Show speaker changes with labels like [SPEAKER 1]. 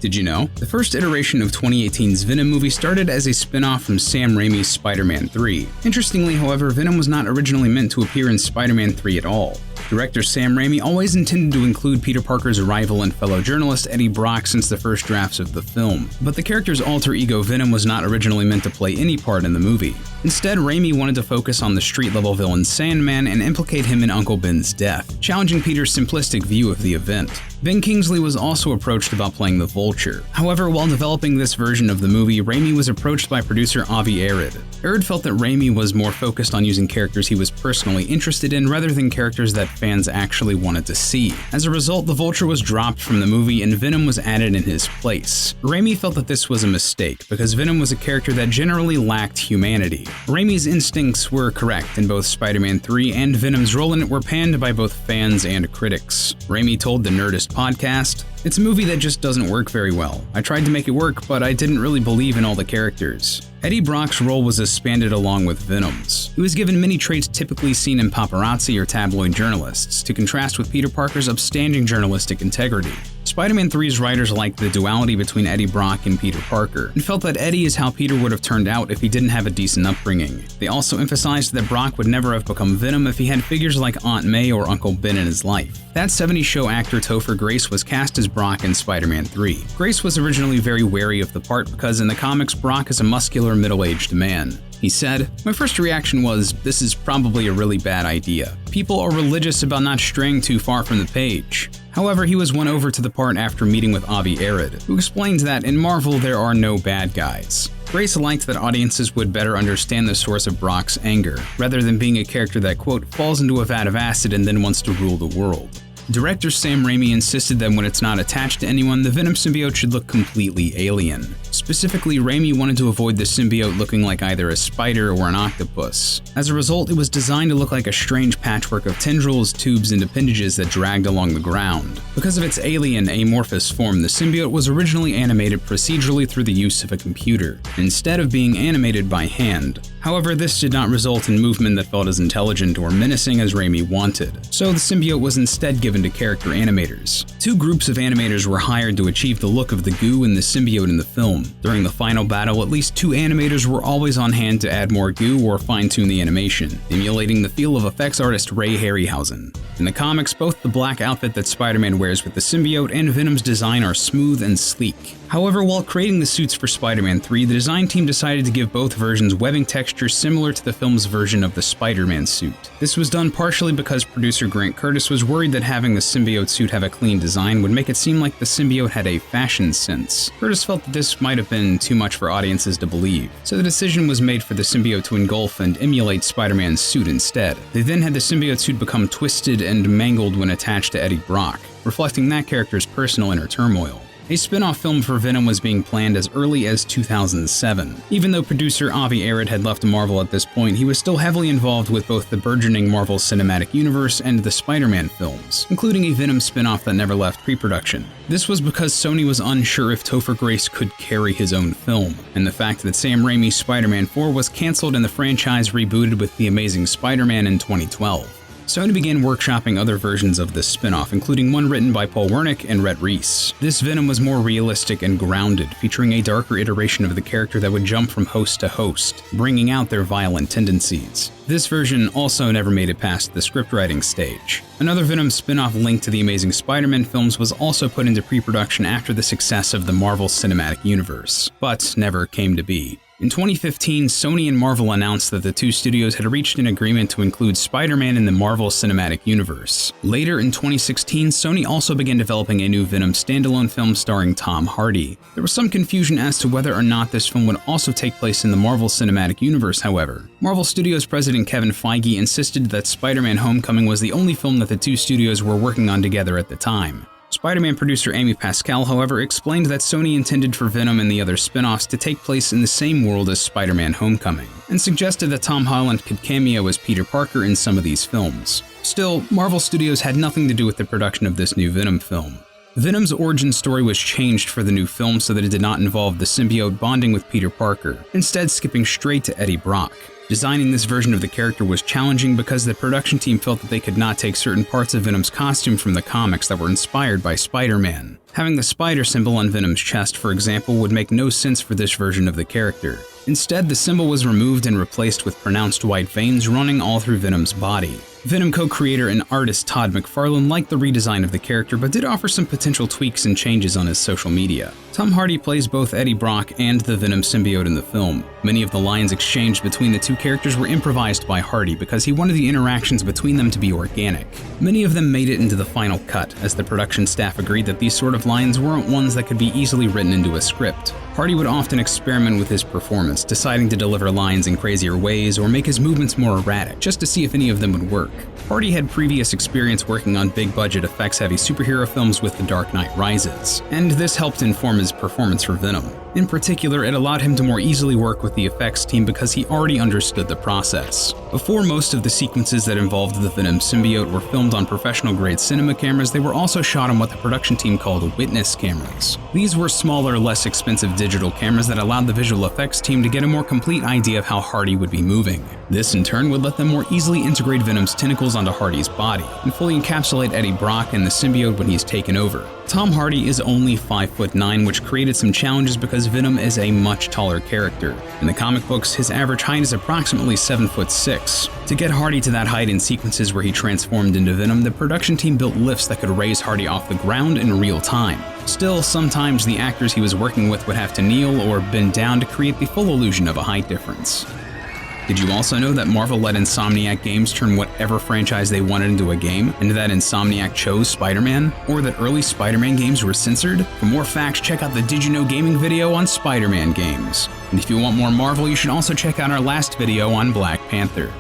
[SPEAKER 1] Did you know? The first iteration of 2018's Venom movie started as a spin-off from Sam Raimi's Spider-Man 3. Interestingly, however, Venom was not originally meant to appear in Spider-Man 3 at all. Director Sam Raimi always intended to include Peter Parker's rival and fellow journalist Eddie Brock since the first drafts of the film, but the character's alter ego Venom was not originally meant to play any part in the movie. Instead, Raimi wanted to focus on the street-level villain Sandman and implicate him in Uncle Ben's death, challenging Peter's simplistic view of the event. Ben Kingsley was also approached about playing the Vulture. However, while developing this version of the movie, Raimi was approached by producer Avi Arad. Arad felt that Raimi was more focused on using characters he was personally interested in rather than characters that fans actually wanted to see. As a result, the Vulture was dropped from the movie and Venom was added in his place. Raimi felt that this was a mistake because Venom was a character that generally lacked humanity. Raimi's instincts were correct, and both Spider-Man 3 and Venom's role in it were panned by both fans and critics. Raimi told the Nerdist podcast, "It's a movie that just doesn't work very well. I tried to make it work, but I didn't really believe in all the characters." Eddie Brock's role was expanded along with Venom's. He was given many traits typically seen in paparazzi or tabloid journalists, to contrast with Peter Parker's upstanding journalistic integrity. Spider-Man 3's writers liked the duality between Eddie Brock and Peter Parker, and felt that Eddie is how Peter would have turned out if he didn't have a decent upbringing. They also emphasized that Brock would never have become Venom if he had figures like Aunt May or Uncle Ben in his life. That 70s show actor Topher Grace was cast as Brock in Spider-Man 3. Grace was originally very wary of the part because in the comics, Brock is a muscular middle-aged man. He said, "My first reaction was, this is probably a really bad idea. People are religious about not straying too far from the page." However, he was won over to the part after meeting with Avi Arad, who explained that in Marvel there are no bad guys. Grace liked that audiences would better understand the source of Brock's anger, rather than being a character that, quote, falls into a vat of acid and then wants to rule the world. Director Sam Raimi insisted that when it's not attached to anyone, the Venom symbiote should look completely alien. Specifically, Raimi wanted to avoid the symbiote looking like either a spider or an octopus. As a result, it was designed to look like a strange patchwork of tendrils, tubes, and appendages that dragged along the ground. Because of its alien, amorphous form, the symbiote was originally animated procedurally through the use of a computer, instead of being animated by hand. However, this did not result in movement that felt as intelligent or menacing as Raimi wanted, so the symbiote was instead given to character animators. Two groups of animators were hired to achieve the look of the goo and the symbiote in the film. During the final battle, at least two animators were always on hand to add more goo or fine-tune the animation, emulating the feel of effects artist Ray Harryhausen. In the comics, both the black outfit that Spider-Man wears with the symbiote and Venom's design are smooth and sleek. However, while creating the suits for Spider-Man 3, the design team decided to give both versions webbing texture similar to the film's version of the Spider-Man suit. This was done partially because producer Grant Curtis was worried that having the symbiote suit have a clean design would make it seem like the symbiote had a fashion sense. Curtis felt that this might have been too much for audiences to believe, so the decision was made for the symbiote to engulf and emulate Spider-Man's suit instead. They then had the symbiote suit become twisted and mangled when attached to Eddie Brock, reflecting that character's personal inner turmoil. A spin-off film for Venom was being planned as early as 2007. Even though producer Avi Arad had left Marvel at this point, he was still heavily involved with both the burgeoning Marvel Cinematic Universe and the Spider-Man films, including a Venom spin-off that never left pre-production. This was because Sony was unsure if Topher Grace could carry his own film, and the fact that Sam Raimi's Spider-Man 4 was cancelled and the franchise rebooted with The Amazing Spider-Man in 2012. Sony began workshopping other versions of this spin-off, including one written by Paul Wernick and Rhett Reese. This Venom was more realistic and grounded, featuring a darker iteration of the character that would jump from host to host, bringing out their violent tendencies. This version also never made it past the scriptwriting stage. Another Venom spin-off linked to the Amazing Spider-Man films was also put into pre-production after the success of the Marvel Cinematic Universe, but never came to be. In 2015, Sony and Marvel announced that the two studios had reached an agreement to include Spider-Man in the Marvel Cinematic Universe. Later in 2016, Sony also began developing a new Venom standalone film starring Tom Hardy. There was some confusion as to whether or not this film would also take place in the Marvel Cinematic Universe, however. Marvel Studios president Kevin Feige insisted that Spider-Man Homecoming was the only film that the two studios were working on together at the time. Spider-Man producer Amy Pascal, however, explained that Sony intended for Venom and the other spin-offs to take place in the same world as Spider-Man Homecoming, and suggested that Tom Holland could cameo as Peter Parker in some of these films. Still, Marvel Studios had nothing to do with the production of this new Venom film. Venom's origin story was changed for the new film so that it did not involve the symbiote bonding with Peter Parker, instead skipping straight to Eddie Brock. Designing this version of the character was challenging because the production team felt that they could not take certain parts of Venom's costume from the comics that were inspired by Spider-Man. Having the spider symbol on Venom's chest, for example, would make no sense for this version of the character. Instead, the symbol was removed and replaced with pronounced white veins running all through Venom's body. Venom co-creator and artist Todd McFarlane liked the redesign of the character but did offer some potential tweaks and changes on his social media. Tom Hardy plays both Eddie Brock and the Venom symbiote in the film. Many of the lines exchanged between the two characters were improvised by Hardy because he wanted the interactions between them to be organic. Many of them made it into the final cut, as the production staff agreed that these sort of lines weren't ones that could be easily written into a script. Hardy would often experiment with his performance, deciding to deliver lines in crazier ways or make his movements more erratic, just to see if any of them would work. Hardy had previous experience working on big-budget effects-heavy superhero films with The Dark Knight Rises, and this helped inform his performance for Venom. In particular, it allowed him to more easily work with the effects team because he already understood the process. Before most of the sequences that involved the Venom symbiote were filmed on professional-grade cinema cameras, they were also shot on what the production team called witness cameras. These were smaller, less expensive digital cameras that allowed the visual effects team to get a more complete idea of how Hardy would be moving. This, in turn, would let them more easily integrate Venom's tentacles onto Hardy's body, and fully encapsulate Eddie Brock and the symbiote when he's taken over. Tom Hardy is only 5'9", which created some challenges because Venom is a much taller character. In the comic books, his average height is approximately 7'6". To get Hardy to that height in sequences where he transformed into Venom, the production team built lifts that could raise Hardy off the ground in real time. Still, sometimes the actors he was working with would have to kneel or bend down to create the full illusion of a height difference. Did you also know that Marvel let Insomniac Games turn whatever franchise they wanted into a game, and that Insomniac chose Spider-Man? Or that early Spider-Man games were censored? For more facts, check out the Did You Know Gaming video on Spider-Man games. And if you want more Marvel, you should also check out our last video on Black Panther.